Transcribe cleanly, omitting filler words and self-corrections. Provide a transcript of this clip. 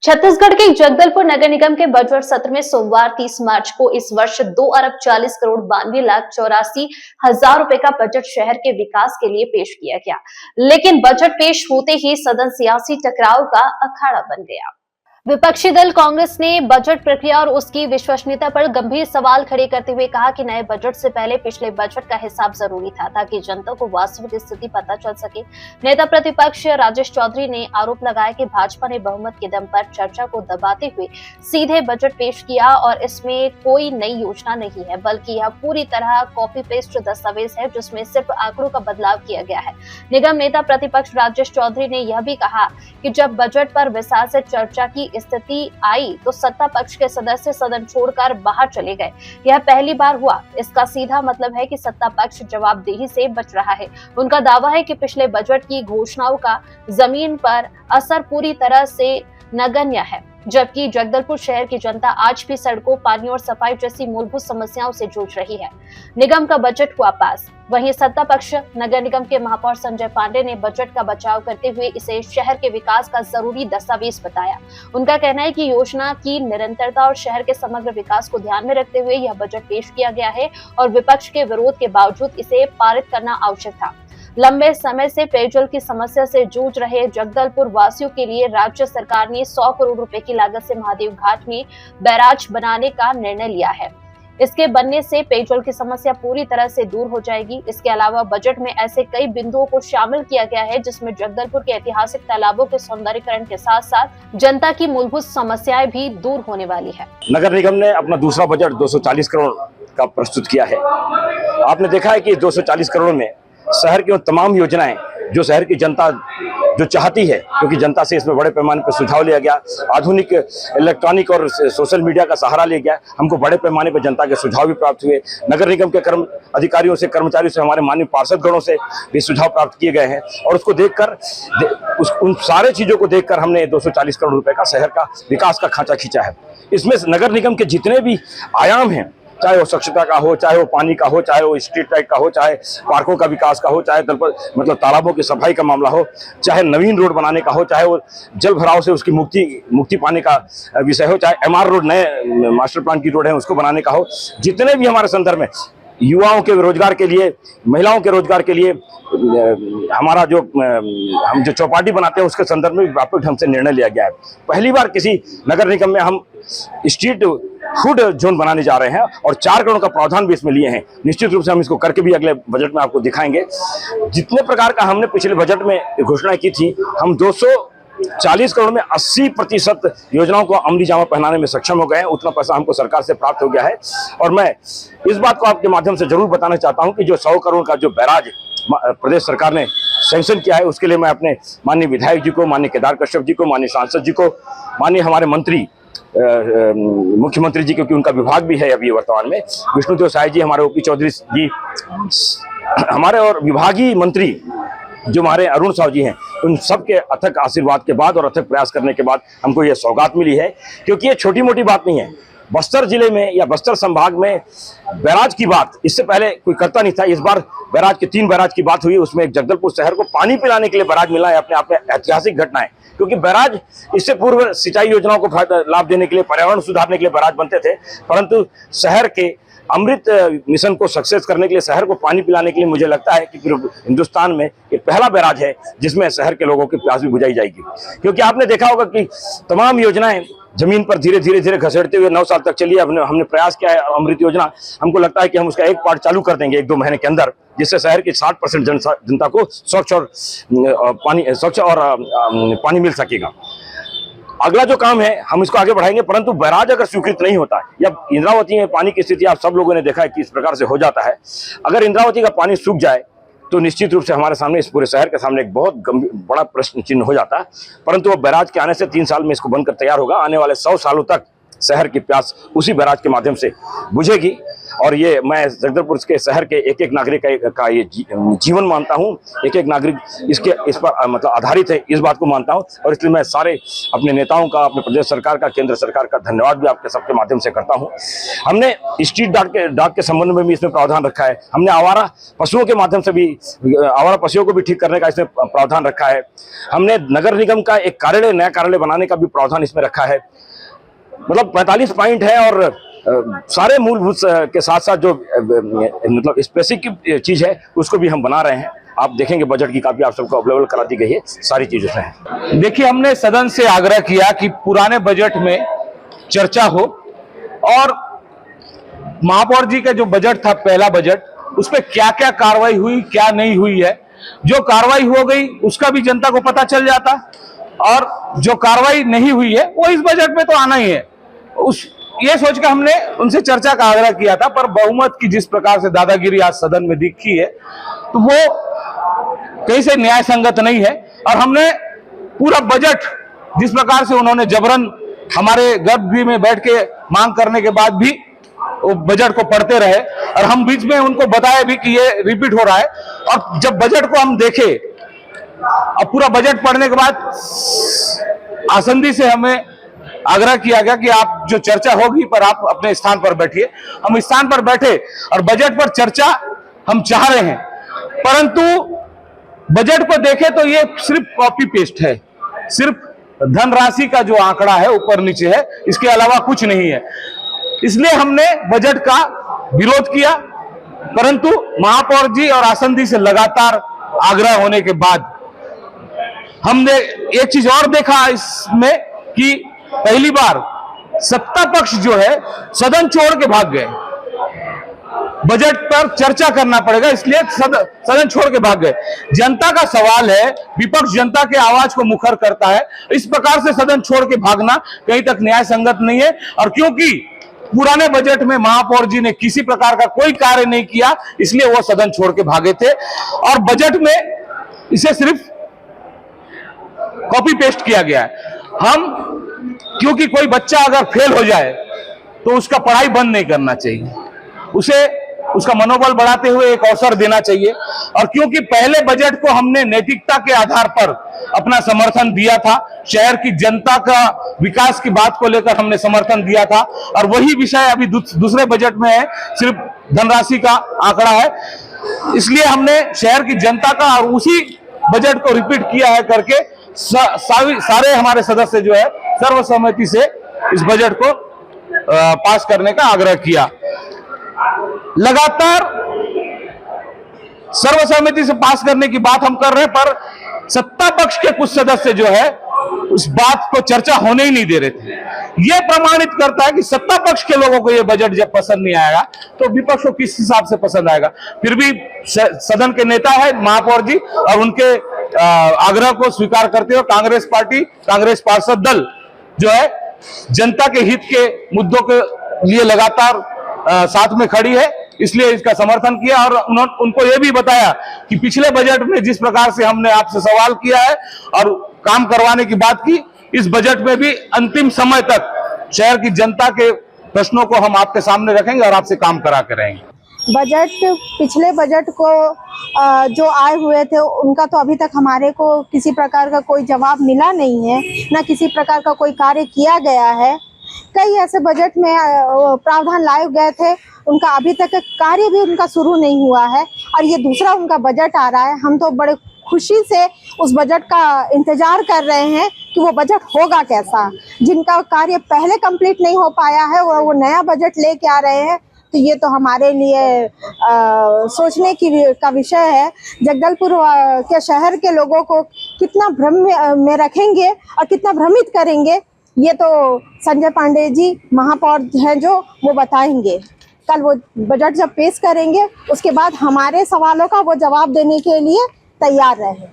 छत्तीसगढ़ के जगदलपुर नगर निगम के बजट सत्र में सोमवार 30 मार्च को इस वर्ष 2,40,92,84,000 रुपए का बजट शहर के विकास के लिए पेश किया गया। लेकिन बजट पेश होते ही सदन सियासी टकराव का अखाड़ा बन गया। विपक्षी दल कांग्रेस ने बजट प्रक्रिया और उसकी विश्वसनीयता पर गंभीर सवाल खड़े करते हुए कहा कि नए बजट से पहले पिछले बजट का हिसाब जरूरी था ताकि जनता को वास्तविक स्थिति पता चल सके। नेता प्रतिपक्ष राजेश चौधरी ने आरोप लगाया कि भाजपा ने बहुमत के दम पर चर्चा को दबाते हुए सीधे बजट पेश किया और इसमें कोई नई योजना नहीं है, बल्कि यह पूरी तरह कॉपी पेस्ट दस्तावेज है जिसमें सिर्फ आंकड़ों का बदलाव किया गया है। निगम नेता प्रतिपक्ष राजेश चौधरी ने यह भी कहा कि जब बजट पर विस्तार से चर्चा की स्थिति आई तो सत्ता पक्ष के सदस्य सदन छोड़कर बाहर चले गए। यह पहली बार हुआ। इसका सीधा मतलब है कि सत्ता पक्ष जवाबदेही से बच रहा है। उनका दावा है कि पिछले बजट की घोषणाओं का जमीन पर असर पूरी तरह से नगण्य है, जबकि जगदलपुर शहर की जनता आज भी सड़कों, पानी और सफाई जैसी मूलभूत समस्याओं से जूझ रही है। निगम का बजट हुआ पास। वहीं सत्ता पक्ष नगर निगम के महापौर संजय पांडे ने बजट का बचाव करते हुए इसे शहर के विकास का जरूरी दस्तावेज बताया। उनका कहना है कि योजना की निरंतरता और शहर के समग्र विकास को ध्यान में रखते हुए यह बजट पेश किया गया है और विपक्ष के विरोध के बावजूद इसे पारित करना आवश्यक था। लंबे समय से पेयजल की समस्या से जूझ रहे जगदलपुर वासियों के लिए राज्य सरकार ने 100 करोड़ रुपए की लागत से महादेव घाट में बैराज बनाने का निर्णय लिया है। इसके बनने से पेयजल की समस्या पूरी तरह से दूर हो जाएगी। इसके अलावा बजट में ऐसे कई बिंदुओं को शामिल किया गया है जिसमें जगदलपुर के ऐतिहासिक तालाबों के सौंदर्यीकरण के साथ साथ जनता की मूलभूत समस्याएं भी दूर होने वाली है। नगर निगम ने अपना दूसरा बजट 240 करोड़ का प्रस्तुत किया है। आपने देखा है कि 240 करोड़ में शहर की तमाम योजनाएं जो शहर की जनता जो चाहती है, क्योंकि जनता से इसमें बड़े पैमाने पर सुझाव लिया गया, आधुनिक इलेक्ट्रॉनिक और सोशल मीडिया का सहारा लिया गया, हमको बड़े पैमाने पर जनता के सुझाव भी प्राप्त हुए। नगर निगम के अधिकारियों से, कर्मचारियों से, हमारे माननीय पार्षदगणों से भी सुझाव प्राप्त किए गए हैं और उसको देखकर उन सारे चीजों को देखकर हमने 240 करोड़ रुपए का शहर का विकास का खांचा खींचा है। इसमें नगर निगम के जितने भी आयाम हैं, चाहे वो स्वच्छता का हो, चाहे वो पानी का हो, चाहे वो स्ट्रीट लाइट का हो, चाहे पार्कों का विकास का हो, चाहे मतलब तालाबों की सफाई का मामला हो, चाहे नवीन रोड बनाने का हो, चाहे वो जल भराव से उसकी मुक्ति पाने का विषय हो, चाहे MR रोड, नए मास्टर प्लान की रोड है उसको बनाने का हो, जितने भी हमारे संदर्भ में युवाओं के रोजगार के लिए, महिलाओं के रोजगार के लिए हमारा हम जो चौपाटी बनाते हैं उसके संदर्भ में व्यापक ढंग से निर्णय लिया गया है। पहली बार किसी नगर निगम में हम स्ट्रीट फूड जोन बनाने जा रहे हैं और 4 करोड़ का प्रावधान भी इसमें लिए हैं। निश्चित रूप से हम इसको करके भी अगले बजट में आपको दिखाएंगे। जितने प्रकार का हमने पिछले बजट में घोषणा की थी, हम 240 करोड़ में 80% योजनाओं को अमली जामा पहनाने में सक्षम हो गए हैं। उतना पैसा हमको सरकार से प्राप्त हो गया है और मैं इस बात को आपके माध्यम से जरूर बताना चाहता हूं कि जो 100 करोड़ का जो बैराज प्रदेश सरकार ने सैंक्शन किया है, उसके लिए मैं अपने माननीय विधायक जी को, माननीय केदार कश्यप जी को, माननीय सांसद जी को, माननीय हमारे मंत्री मुख्यमंत्री जी, क्योंकि उनका विभाग भी है अभी वर्तमान में, विष्णुदेव साय जी, हमारे OP चौधरी जी, हमारे और विभागीय मंत्री जो हमारे अरुण साहू जी हैं, उन सब के अथक आशीर्वाद के बाद और अथक प्रयास करने के बाद हमको ये सौगात मिली है। क्योंकि ये छोटी मोटी बात नहीं है। बस्तर जिले में या बस्तर संभाग में बैराज की बात इससे पहले कोई करता नहीं था। इस बार बैराज के 3 बैराज की बात हुई, उसमें एक जगदलपुर शहर को पानी पिलाने के लिए बैराज मिला है। अपने आप में ऐतिहासिक घटना है, क्योंकि बैराज इससे पूर्व सिंचाई योजनाओं को लाभ देने के लिए, पर्यावरण सुधारने के लिए बैराज बनते थे, परंतु शहर के अमृत मिशन को सक्सेस करने के लिए, शहर को पानी पिलाने के लिए मुझे लगता है कि हिंदुस्तान में ये पहला बैराज है जिसमें शहर के लोगों की प्यास भी बुझाई जाएगी। क्योंकि आपने देखा होगा कि तमाम योजनाएं जमीन पर धीरे धीरे घसीटते हुए 9 साल तक चली। हमने प्रयास किया है अमृत योजना। हमको लगता है कि हम उसका एक पार्ट चालू कर देंगे 1-2 महीने के अंदर, जिससे शहर की 60% जनता को स्वच्छ और पानी मिल सकेगा। अगला जो काम है हम इसको आगे बढ़ाएंगे, परंतु बैराज अगर स्वीकृत नहीं होता है या इंद्रावती में पानी की स्थिति आप सब लोगों ने देखा है कि इस प्रकार से हो जाता है, अगर इंद्रावती का पानी सूख जाए तो निश्चित रूप से हमारे सामने, इस पूरे शहर के सामने एक बहुत बड़ा प्रश्न चिन्ह हो जाता है। परंतु अब बैराज के आने से 3 साल में इसको बनकर तैयार होगा। आने वाले 100 सालों तक शहर की प्यास उसी बैराज के माध्यम से बुझेगी। और ये मैं जगदलपुर के शहर के एक एक नागरिक का ये जीवन मानता हूँ, एक एक नागरिक इस पर मतलब आधारित है, इस बात को मानता हूँ। और इसलिए मैं सारे अपने नेताओं का, अपने प्रदेश सरकार का, केंद्र सरकार का धन्यवाद भी आपके सबके माध्यम से करता हूँ। हमने स्ट्रीट डॉग के संबंध में भी इसमें प्रावधान रखा है। हमने आवारा पशुओं के माध्यम से भी आवारा पशुओं को भी ठीक करने का इसमें प्रावधान रखा है। हमने नगर निगम का एक कार्यालय, नया कार्यालय बनाने का भी प्रावधान इसमें रखा है। मतलब 45 पॉइंट है और सारे मूलभूत के साथ साथ जो मतलब स्पेसिफिक चीज है उसको भी हम बना रहे हैं। आप देखेंगे बजट की काफी आप सबको अवेलेबल करा दी गई है, सारी चीजें हैं। देखिए, हमने सदन से आग्रह किया कि पुराने बजट में चर्चा हो और महापौर जी का जो बजट था, पहला बजट, उस पर क्या क्या कार्रवाई हुई, क्या नहीं हुई है। जो कार्रवाई हो गई उसका भी जनता को पता चल जाता, और जो कार्रवाई नहीं हुई है वो इस बजट में तो आना ही है। ये सोच के हमने उनसे चर्चा का आग्रह किया था, पर बहुमत की जिस प्रकार से दादागिरी आज सदन में दिखी है तो वो कहीं से न्याय संगत नहीं है। और हमने पूरा बजट जिस प्रकार से उन्होंने जबरन हमारे गर्भगृह में बैठ के मांग करने के बाद भी वो बजट को पढ़ते रहे, और हम बीच में उनको बताया भी कि ये रिपीट हो रहा है। और जब बजट को हम देखे, अब पूरा बजट पढ़ने के बाद आसंदी से हमें आग्रह किया गया कि आप जो चर्चा होगी पर आप अपने स्थान पर बैठिए। हम स्थान पर बैठे और बजट पर चर्चा हम चाह रहे हैं, परंतु बजट को देखें तो ये सिर्फ कॉपी पेस्ट है, सिर्फ धनराशि का जो आंकड़ा है ऊपर नीचे है, इसके अलावा कुछ नहीं है। इसलिए हमने बजट का विरोध किया, परंतु महापौर जी और आसंदी से लगातार आग्रह होने के बाद हमने एक चीज और देखा इसमें कि पहली बार सत्ता पक्ष जो है सदन छोड़ के भाग गए। बजट पर चर्चा करना पड़ेगा इसलिए सदन छोड़ के भाग गए। जनता का सवाल है, विपक्ष जनता के आवाज को मुखर करता है, इस प्रकार से सदन छोड़ के भागना कहीं तक न्याय संगत नहीं है। और क्योंकि पुराने बजट में महापौर जी ने किसी प्रकार का कोई कार्य नहीं किया, इसलिए वो सदन छोड़ के भागे थे, और बजट में इसे सिर्फ कॉपी पेस्ट किया गया है। क्योंकि कोई बच्चा अगर फेल हो जाए तो उसका पढ़ाई बंद नहीं करना चाहिए, उसे उसका मनोबल बढ़ाते हुए एक अवसर देना चाहिए। और क्योंकि पहले बजट को हमने नैतिकता के आधार पर अपना समर्थन दिया था, शहर की जनता का विकास की बात को लेकर हमने समर्थन दिया था, और वही विषय अभी दूसरे बजट में है, सिर्फ धनराशि का आंकड़ा है। इसलिए हमने शहर की जनता का और उसी बजट को रिपीट किया है करके सारे हमारे सदस्य जो है सर्वसम्मति से इस बजट को पास करने का आग्रह किया। लगातार सर्वसम्मति से पास करने की बात हम कर रहे हैं, पर सत्ता पक्ष के कुछ सदस्य जो है उस बात को चर्चा होने ही नहीं दे रहे थे। यह प्रमाणित करता है कि सत्ता पक्ष के लोगों को यह बजट जब पसंद नहीं आएगा तो विपक्ष को किस हिसाब से पसंद आएगा। फिर भी सदन के नेता है महापौर जी, और उनके आग्रह को स्वीकार करते हुए कांग्रेस पार्टी, कांग्रेस पार्षद दल जो है जनता के हित के मुद्दों के लिए लगातार साथ में खड़ी है, इसलिए इसका समर्थन किया। और उनको यह भी बताया कि पिछले बजट में जिस प्रकार से हमने आपसे सवाल किया है और काम करवाने की बात की, इस बजट में भी अंतिम समय तक शहर की जनता के प्रश्नों को हम आपके सामने रखेंगे और आपसे काम करा के रहेंगे। बजट, पिछले बजट को जो आए हुए थे उनका तो अभी तक हमारे को किसी प्रकार का कोई जवाब मिला नहीं है, ना किसी प्रकार का कोई कार्य किया गया है। कई ऐसे बजट में प्रावधान लाए गए थे, उनका अभी तक कार्य भी उनका शुरू नहीं हुआ है, और ये दूसरा उनका बजट आ रहा है। हम तो बड़े खुशी से उस बजट का इंतजार कर रहे हैं कि वो बजट होगा कैसा। जिनका कार्य पहले कंप्लीट नहीं हो पाया है वो नया बजट लेके आ रहे हैं, तो ये तो हमारे लिए सोचने का विषय है। जगदलपुर के शहर के लोगों को कितना भ्रम में रखेंगे और कितना भ्रमित करेंगे, ये तो संजय पांडे जी महापौर हैं जो वो बताएंगे। कल वो बजट जब पेश करेंगे उसके बाद हमारे सवालों का वो जवाब देने के लिए तैयार रहे।